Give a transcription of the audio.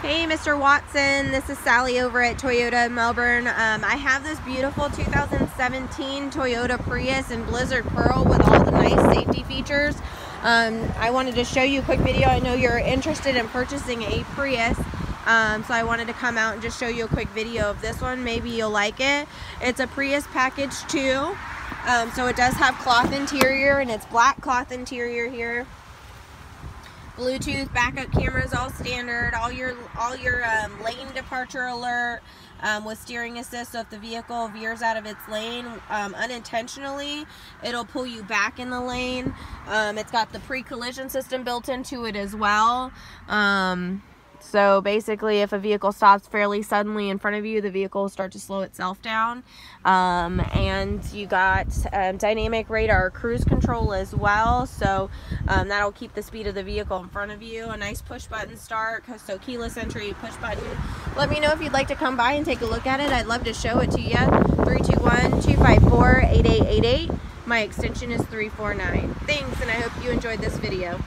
Hey, Mr. Watson, this is Sally over at Toyota Melbourne. I have this beautiful 2017 Toyota Prius in Blizzard Pearl with all the nice safety features. I wanted to show you a quick video. I know you're interested in purchasing a Prius, so I wanted to come out and just show you a quick video of this one. Maybe you'll like it. It's a Prius Package 2, so it does have cloth interior, and it's black cloth interior here. Bluetooth backup cameras, all standard. All your lane departure alert with steering assist. So if the vehicle veers out of its lane unintentionally, it'll pull you back in the lane. It's got the pre-collision system built into it as well. So basically, if a vehicle stops fairly suddenly in front of you, the vehicle will start to slow itself down. And you got dynamic radar cruise control as well, so that'll keep the speed of the vehicle in front of you. A nice push button start, so keyless entry, push button. Let me know if you'd like to come by and take a look at it. I'd love to show it to you. 321-254-8888. My extension is 349. Thanks, and I hope you enjoyed this video.